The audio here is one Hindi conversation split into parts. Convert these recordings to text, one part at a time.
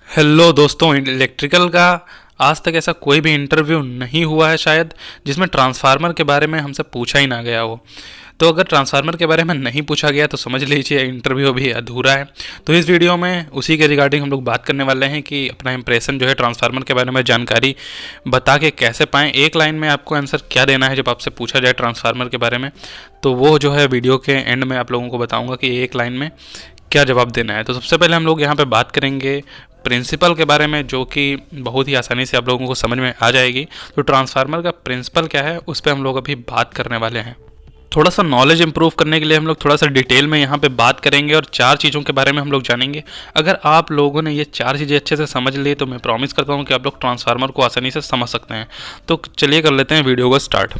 हेलो दोस्तों, इलेक्ट्रिकल का आज तक ऐसा कोई भी इंटरव्यू नहीं हुआ है शायद जिसमें ट्रांसफार्मर के बारे में हमसे पूछा ही ना गया हो। तो अगर ट्रांसफार्मर के बारे में नहीं पूछा गया तो समझ लीजिए इंटरव्यू भी अधूरा है। तो इस वीडियो में उसी के रिगार्डिंग हम लोग बात करने वाले हैं कि अपना इंप्रेशन जो है ट्रांसफार्मर के बारे में जानकारी बता के कैसे पाएँ। एक लाइन में आपको आंसर क्या देना है जब आपसे पूछा जाए ट्रांसफार्मर के बारे में, तो वो जो है वीडियो के एंड में आप लोगों को बताऊँगा कि एक लाइन में क्या जवाब देना है। तो सबसे पहले हम लोग यहाँ पे बात करेंगे प्रिंसिपल के बारे में, जो कि बहुत ही आसानी से आप लोगों को समझ में आ जाएगी। तो ट्रांसफार्मर का प्रिंसिपल क्या है उस पर हम लोग अभी बात करने वाले हैं। थोड़ा सा नॉलेज इंप्रूव करने के लिए हम लोग थोड़ा सा डिटेल में यहाँ पे बात करेंगे और चार चीज़ों के बारे में हम लोग जानेंगे। अगर आप लोगों ने ये चार चीज़ें अच्छे से समझ ली तो मैं प्रॉमिस करता हूँ कि आप लोग ट्रांसफार्मर को आसानी से समझ सकते हैं। तो चलिए कर लेते हैं वीडियो को स्टार्ट।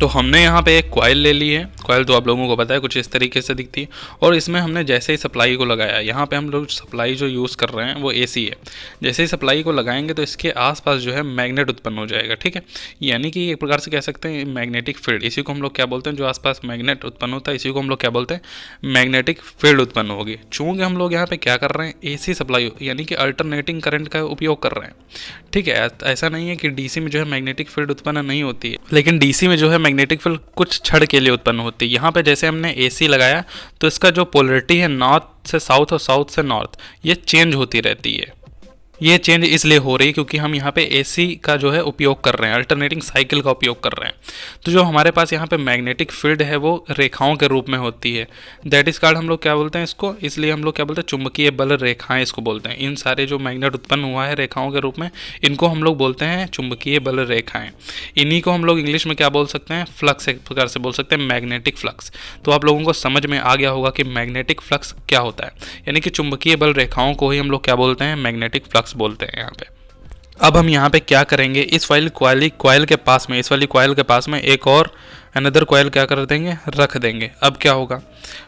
तो हमने यहाँ पे एक कॉइल ले ली है। कॉइल तो आप लोगों को पता है कुछ इस तरीके से दिखती है, और इसमें हमने जैसे ही सप्लाई को लगाया, यहाँ पे हम लोग सप्लाई जो यूज़ कर रहे हैं वो एसी है। जैसे ही सप्लाई को लगाएंगे तो इसके आसपास जो है मैग्नेट उत्पन्न हो जाएगा, ठीक है। यानी कि एक प्रकार से कह सकते हैं मैग्नेटिक फील्ड, इसी को हम लोग क्या बोलते हैं, जो आसपास मैग्नेट उत्पन्न होता है इसी को हम लोग क्या बोलते हैं, मैग्नेटिक फील्ड उत्पन्न होगी। चूँकि हम लोग यहाँ पे क्या कर रहे हैं, एसी सप्लाई यानी कि अल्टरनेटिंग करंट का उपयोग कर रहे हैं, ठीक है। ऐसा नहीं है कि डीसी में जो है मैग्नेटिक फील्ड उत्पन्न नहीं होती है, लेकिन डीसी में जो है मैग्नेटिक फील्ड कुछ क्षण के लिए उत्पन्न होती है। यहाँ पे जैसे हमने एसी लगाया तो इसका जो पोलरिटी है नॉर्थ से साउथ और साउथ से नॉर्थ, ये चेंज होती रहती है। ये चेंज इसलिए हो रही है क्योंकि हम यहाँ पे एसी का जो है उपयोग कर रहे हैं, अल्टरनेटिंग साइकिल का उपयोग कर रहे हैं। तो जो हमारे पास यहाँ पे मैग्नेटिक फील्ड है वो रेखाओं के रूप में होती है। दैट इज कॉल्ड, हम लोग क्या बोलते हैं इसको, इसलिए हम लोग क्या बोलते हैं, चुंबकीय बल रेखाएं इसको बोलते हैं। इन सारे जो मैग्नेट उत्पन्न हुआ है रेखाओं के रूप में, इनको हम लोग बोलते हैं चुंबकीय बल रेखाएं। इन्हीं को हम लोग इंग्लिश में क्या बोल सकते हैं, फ्लक्स, एक प्रकार से बोल सकते हैं मैग्नेटिक फ्लक्स। तो आप लोगों को समझ में आ गया होगा कि मैग्नेटिक फ्लक्स क्या होता है, यानी कि चुंबकीय बल रेखाओं को ही हम लोग क्या बोलते हैं, मैग्नेटिक फ्लक्स बोलते हैं यहाँ पे। अब हम यहाँ पे क्या करेंगे, इस वाली कॉइल के पास में, इस वाली कॉइल के पास में एक और अनदर कॉइल क्या कर देंगे, रख देंगे। अब क्या होगा,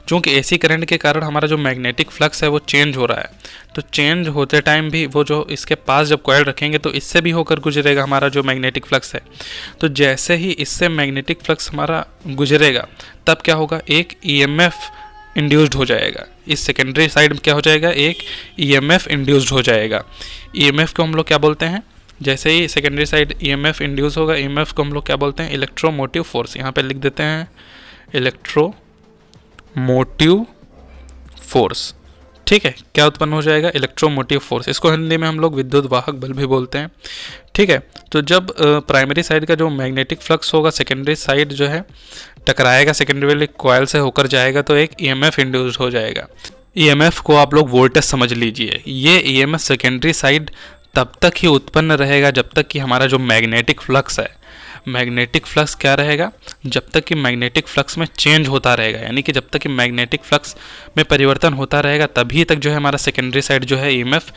चूँकि एसी करंट के कारण हमारा जो मैग्नेटिक फ्लक्स है वो चेंज हो रहा है, तो चेंज होते टाइम भी वो जो इसके पास जब कॉइल रखेंगे तो इससे भी होकर गुजरेगा हमारा जो मैग्नेटिक फ्लक्स है। तो जैसे ही इससे मैग्नेटिक फ्लक्स हमारा गुजरेगा तब क्या होगा, एक ईएमएफ इंड्यूस्ड हो जाएगा। इस सेकेंडरी साइड में क्या हो जाएगा, एक ईएमएफ इंड्यूस्ड हो जाएगा। ईएमएफ को हम लोग क्या बोलते हैं, जैसे ही सेकेंडरी साइड ईएमएफ इंड्यूस होगा, ईएमएफ को हम लोग क्या बोलते हैं, इलेक्ट्रोमोटिव फोर्स। यहाँ पे लिख देते हैं इलेक्ट्रोमोटिव फोर्स, ठीक है। क्या उत्पन्न हो जाएगा, इलेक्ट्रोमोटिव फोर्स। इसको हिंदी में हम लोग विद्युत वाहक बल भी बोलते हैं, ठीक है। तो जब प्राइमरी साइड का जो मैग्नेटिक फ्लक्स होगा सेकेंडरी साइड जो है टकराएगा, सेकेंडरी वाली कॉइल से होकर जाएगा, तो एक ईएमएफ इंड्यूस हो जाएगा। ईएमएफ को आप लोग वोल्टेज समझ लीजिए। ये ईएमएफ सेकेंडरी साइड तब तक ही उत्पन्न रहेगा जब तक कि हमारा जो मैग्नेटिक फ्लक्स है, मैग्नेटिक फ्लक्स क्या रहेगा, जब तक कि मैग्नेटिक फ्लक्स में चेंज होता रहेगा, यानी कि जब तक कि मैग्नेटिक फ्लक्स में परिवर्तन होता रहेगा तभी तक जो है हमारा सेकेंडरी साइड जो है ईएमएफ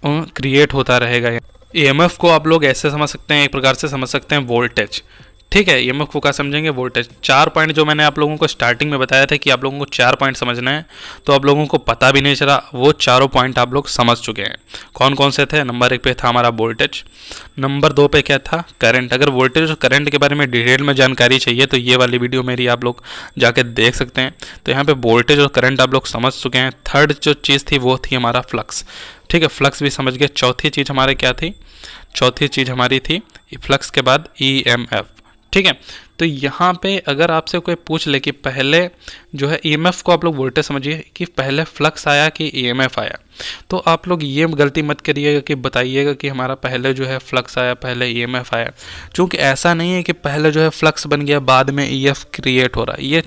क्रिएट होता रहेगा। ईएमएफ को आप लोग ऐसे समझ सकते हैं, एक प्रकार से समझ सकते हैं वोल्टेज, ठीक है। ईएमएफ को क्या समझेंगे, वोल्टेज। 4 पॉइंट जो मैंने आप लोगों को स्टार्टिंग में बताया था कि आप लोगों को 4 पॉइंट समझना है, तो आप लोगों को पता भी नहीं चला, वो चारों पॉइंट आप लोग समझ चुके हैं। कौन कौन से थे, नंबर 1 पे था हमारा वोल्टेज, नंबर 2 पे क्या था, करंट। अगर वोल्टेज और करंट के बारे में डिटेल में जानकारी चाहिए तो ये वाली वीडियो मेरी आप लोग जाके देख सकते हैं। तो यहाँ पे वोल्टेज और करंट आप लोग समझ चुके हैं। थर्ड जो चीज़ थी वो थी हमारा फ्लक्स, ठीक है, फ्लक्स भी समझ गए। चौथी चीज़ हमारे क्या थी, चौथी चीज़ हमारी थी फ्लक्स के बाद ईएमएफ, ठीक है। तो यहाँ पे अगर आपसे कोई पूछ ले कि पहले जो है ईएमएफ को आप लोग वोल्टेज समझिए कि पहले फ्लक्स आया कि ईएमएफ आया, तो आप लोग ये गलती मत करिएगा कि बताइएगा कि हमारा पहले जो है फ्लक्स आया पहले ईएमएफ आया। क्योंकि ऐसा नहीं है कि पहले जो है फ्लक्स बन गया बाद में ईएफ क्रिएट हो रहा है, ये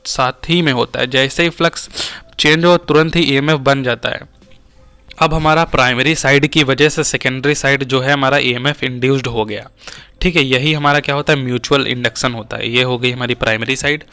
साथ ही में होता है। जैसे ही फ्लक्स चेंज हो तुरंत ही ईएमएफ बन जाता है। अब हमारा प्राइमरी साइड की वजह से सेकेंडरी साइड जो है हमारा ईएमएफ इंड्यूस्ड हो गया, ठीक है। यही हमारा क्या होता है, म्यूचुअल इंडक्शन होता है। ये हो गई हमारी प्राइमरी साइड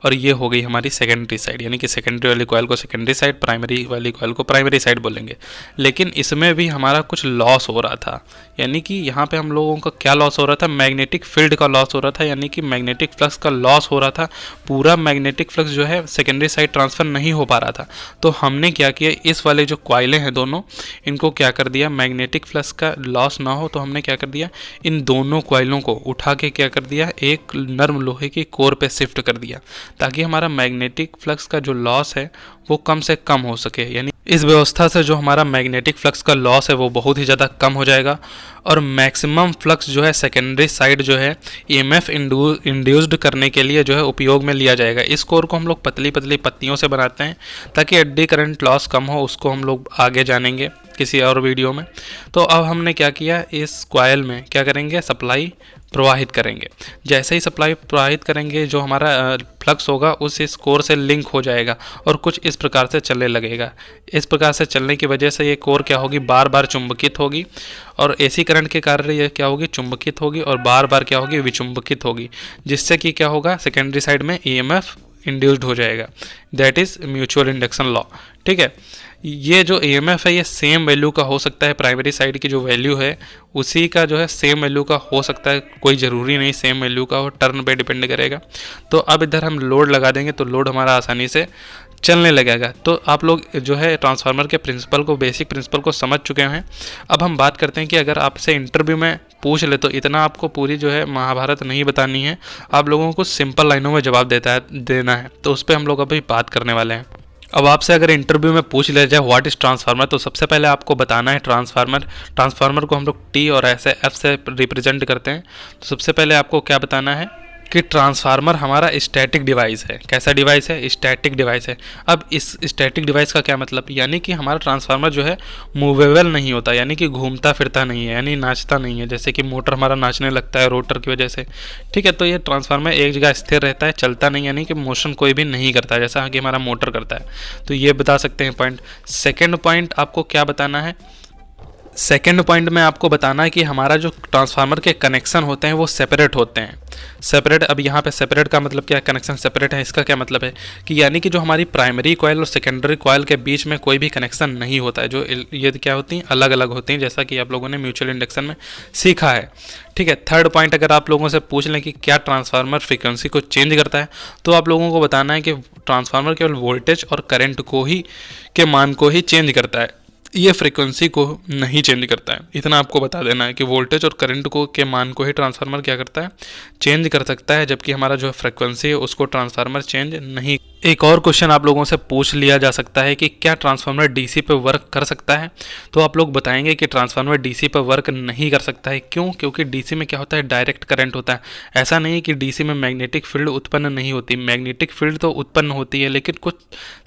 और ये हो गई हमारी सेकेंडरी साइड, यानी कि सेकेंडरी वाली कॉइल को सेकेंडरी साइड, प्राइमरी वाली कॉइल को प्राइमरी साइड बोलेंगे। लेकिन इसमें भी हमारा कुछ लॉस हो रहा था, यानी कि यहाँ पे हम लोगों का क्या लॉस हो रहा था, मैग्नेटिक फील्ड का लॉस हो रहा था, यानी कि मैग्नेटिक फ्लक्स का लॉस हो रहा था। पूरा मैग्नेटिक फ्लक्स जो है सेकेंडरी साइड ट्रांसफ़र नहीं हो पा रहा था। तो हमने क्या किया, इस वाले जो कॉइलें हैं दोनों, इनको क्या कर दिया, मैग्नेटिक फ्लक्स का लॉस ना हो तो हमने क्या कर दिया, इन दोनों कॉइलों को उठा के क्या कर दिया, एक नर्म लोहे की कोर पे शिफ्ट कर दिया, ताकि हमारा मैग्नेटिक फ्लक्स का जो लॉस है वो कम से कम हो सके। यानी इस व्यवस्था से जो हमारा मैग्नेटिक फ्लक्स का लॉस है वो बहुत ही ज़्यादा कम हो जाएगा और मैक्सिमम फ्लक्स जो है सेकेंडरी साइड जो है ईएमएफ इंड्यूस्ड करने के लिए जो है उपयोग में लिया जाएगा। इस कोर को हम लोग पतली पतली पत्तियों से बनाते हैं ताकि एडी करंट लॉस कम हो, उसको हम लोग आगे जानेंगे किसी और वीडियो में। तो अब हमने क्या किया, इस कॉइल में क्या करेंगे, सप्लाई प्रवाहित करेंगे। जैसे ही सप्लाई प्रवाहित करेंगे जो हमारा फ्लक्स होगा उस इस कोर से लिंक हो जाएगा और कुछ इस प्रकार से चलने लगेगा। इस प्रकार से चलने की वजह से ये कोर क्या होगी, बार बार चुंबकित होगी और एसी करंट के कारण ये क्या होगी, चुंबकित होगी और बार बार क्या होगी, विचुंबकित होगी, जिससे कि क्या होगा, सेकेंडरी साइड में ईएमएफ इंड्यूस्ड हो जाएगा। That is mutual induction law. ठीक है, ये जो ईएमएफ है ये सेम वैल्यू का हो सकता है, प्राइमरी साइड की जो वैल्यू है उसी का जो है सेम वैल्यू का हो सकता है, कोई ज़रूरी नहीं सेम वैल्यू का हो, टर्न पे डिपेंड करेगा। तो अब इधर हम लोड लगा देंगे तो लोड हमारा आसानी से चलने लगेगा। तो आप लोग जो है ट्रांसफार्मर के प्रिंसिपल को, बेसिक प्रिंसिपल को समझ चुके हैं। अब हम बात करते हैं कि अगर आपसे इंटरव्यू में पूछ ले तो इतना आपको पूरी जो है महाभारत नहीं बतानी है, आप लोगों को सिंपल लाइनों में जवाब देना है। तो उस पर हम लोग अभी बात करने वाले हैं। अब आपसे अगर इंटरव्यू में पूछ लिया जाए व्हाट इज ट्रांसफार्मर, तो सबसे पहले आपको बताना है ट्रांसफार्मर को हम लोग टी और ऐसे एफ से रिप्रेजेंट करते हैं। तो सबसे पहले आपको क्या बताना है कि ट्रांसफार्मर हमारा स्टैटिक डिवाइस है। कैसा डिवाइस है, स्टैटिक डिवाइस है। अब इस स्टैटिक डिवाइस का क्या मतलब, यानी कि हमारा ट्रांसफार्मर जो है मूवेबल नहीं होता, यानी कि घूमता फिरता नहीं है, यानी नाचता नहीं है, जैसे कि मोटर हमारा नाचने लगता है रोटर की वजह से। ठीक है, तो ये ट्रांसफार्मर एक जगह स्थिर रहता है, चलता नहीं, यानी कि मोशन कोई भी नहीं करता है जैसा कि हमारा मोटर करता है। तो ये बता सकते हैं पॉइंट। सेकेंड पॉइंट आपको क्या बताना है, सेकेंड पॉइंट में आपको बताना है कि हमारा जो ट्रांसफार्मर के कनेक्शन होते हैं वो सेपरेट होते हैं। सेपरेट, अब यहाँ पे सेपरेट का मतलब क्या है, कनेक्शन सेपरेट है, इसका क्या मतलब है कि यानी कि जो हमारी प्राइमरी कॉइल और सेकेंडरी कॉइल के बीच में कोई भी कनेक्शन नहीं होता है। जो ये क्या होती हैं, अलग अलग होती हैं, जैसा कि आप लोगों ने म्यूचुअल इंडक्शन में सीखा है। ठीक है, थर्ड पॉइंट अगर आप लोगों से पूछ लें कि क्या ट्रांसफार्मर फ्रीक्वेंसी को चेंज करता है, तो आप लोगों को बताना है कि ट्रांसफार्मर केवल वोल्टेज और करंट को ही के मान को ही चेंज करता है, ये फ्रीक्वेंसी को नहीं चेंज करता है। इतना आपको बता देना है कि वोल्टेज और करंट को के मान को ही ट्रांसफार्मर क्या करता है, चेंज कर सकता है, जबकि हमारा जो फ्रीक्वेंसी है उसको ट्रांसफार्मर चेंज नहीं। एक और क्वेश्चन आप लोगों से पूछ लिया जा सकता है कि क्या ट्रांसफार्मर डीसी पे वर्क कर सकता है, तो आप लोग बताएंगे कि ट्रांसफार्मर डीसी पे वर्क नहीं कर सकता है। क्यों? क्योंकि डीसी में क्या होता है, डायरेक्ट करंट होता है। ऐसा नहीं कि डीसी में मैग्नेटिक फील्ड उत्पन्न नहीं होती, मैग्नेटिक फील्ड तो उत्पन्न होती है लेकिन कुछ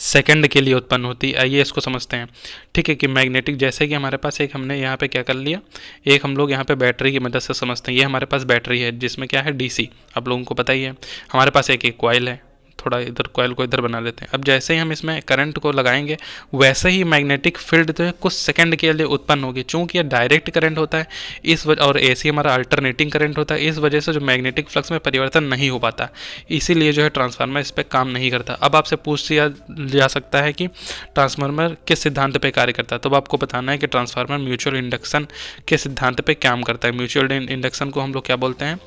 सेकंड के लिए उत्पन्न होती है। आइए इसको समझते हैं। ठीक है, कि मैग्नेटिक, जैसे कि हमारे पास एक, हमने यहाँ पे क्या कर लिया, एक हम लोग यहाँ पे बैटरी की मदद से समझते हैं। ये हमारे पास बैटरी है जिसमें क्या है, डीसी, आप लोगों को पता ही है। हमारे पास एक कॉइल है, थोड़ा इधर कॉइल को इधर बना लेते हैं। अब जैसे ही हम इसमें करंट को लगाएंगे वैसे ही मैग्नेटिक फील्ड जो है कुछ सेकंड के लिए उत्पन्न होगी। चूंकि ये डायरेक्ट करंट होता है इस वजह, और एसी हमारा अल्टरनेटिंग करंट होता है, इस वजह से जो मैग्नेटिक फ्लक्स में परिवर्तन नहीं हो पाता, इसीलिए जो है ट्रांसफार्मर इस पर काम नहीं करता। अब आपसे पूछ लिया जा सकता है कि ट्रांसफार्मर किस सिद्धांत पर कार्य करता है, तो आपको बताना है कि ट्रांसफार्मर म्यूचुअल इंडक्शन के सिद्धांत पर काम करता है। म्यूचुअल इंडक्शन को हम लोग क्या बोलते हैं,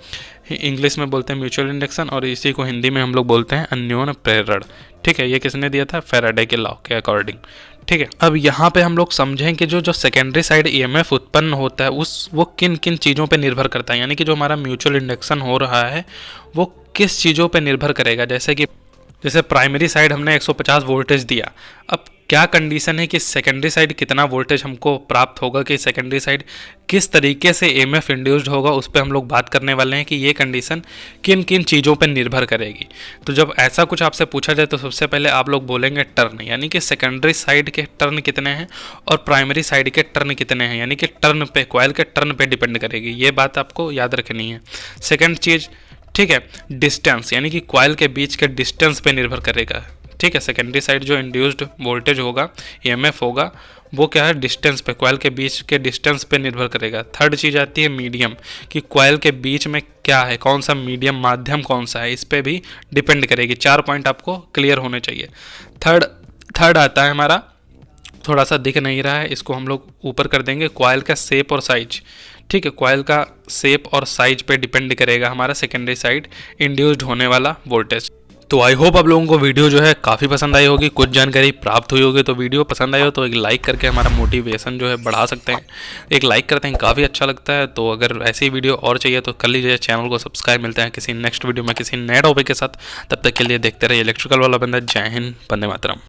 इंग्लिश में बोलते हैं म्यूचुअल इंडक्शन, और इसी को हिंदी में हम लोग बोलते हैं अन्योन प्रेरण। ठीक है, ये किसने दिया था, फैराडे के लॉ के अकॉर्डिंग। ठीक है, अब यहाँ पे हम लोग समझें कि जो सेकेंडरी साइड ईएमएफ उत्पन्न होता है वो किन किन चीज़ों पे निर्भर करता है, यानी कि जो हमारा म्यूचुअल इंडक्शन हो रहा है वो किस चीज़ों पे निर्भर करेगा। जैसे प्राइमरी साइड हमने 150 वोल्टेज दिया, अब क्या कंडीशन है कि सेकेंडरी साइड कितना वोल्टेज हमको प्राप्त होगा, कि सेकेंडरी साइड किस तरीके से ईएमएफ इंड्यूस्ड होगा, उस पर हम लोग बात करने वाले हैं कि ये कंडीशन किन किन चीज़ों पर निर्भर करेगी। तो जब ऐसा कुछ आपसे पूछा जाए तो सबसे पहले आप लोग बोलेंगे टर्न, यानी कि सेकेंडरी साइड के टर्न कितने हैं और प्राइमरी साइड के टर्न कितने हैं, यानी कि टर्न पे, कॉइल के टर्न पे डिपेंड करेगी। ये बात आपको याद रखनी है। सेकेंड चीज़, ठीक है, डिस्टेंस, यानी कि कॉइल के बीच के डिस्टेंस पे निर्भर करेगा। ठीक है, सेकेंडरी साइड जो इंड्यूस्ड वोल्टेज होगा, ईएमएफ होगा, वो क्या है, डिस्टेंस पे, कॉइल के बीच के डिस्टेंस पे निर्भर करेगा। थर्ड चीज़ आती है मीडियम, कि कॉइल के बीच में क्या है, कौन सा मीडियम, माध्यम कौन सा है, इस पे भी डिपेंड करेगी। 4 पॉइंट आपको क्लियर होने चाहिए। थर्ड आता है हमारा, थोड़ा सा दिख नहीं रहा है, इसको हम लोग ऊपर कर देंगे, कॉइल का शेप और साइज। ठीक है, कॉइल का शेप और साइज पे डिपेंड करेगा हमारा सेकेंडरी साइड इंड्यूस्ड होने वाला वोल्टेज। तो आई होप आप लोगों को वीडियो जो है काफ़ी पसंद आई होगी, कुछ जानकारी प्राप्त हुई होगी। तो वीडियो पसंद आई हो तो एक लाइक करके हमारा मोटिवेशन जो है बढ़ा सकते हैं। एक लाइक करते हैं, काफ़ी अच्छा लगता है। तो अगर ऐसी वीडियो और चाहिए तो कर लीजिए, चैनल को सब्सक्राइब। मिलते हैं किसी नेक्स्ट वीडियो में किसी नए टॉपिक के साथ, तब तक के लिए देखते रहिए इलेक्ट्रिकल वाला बंदा। जय हिंद, वंदे मातरम।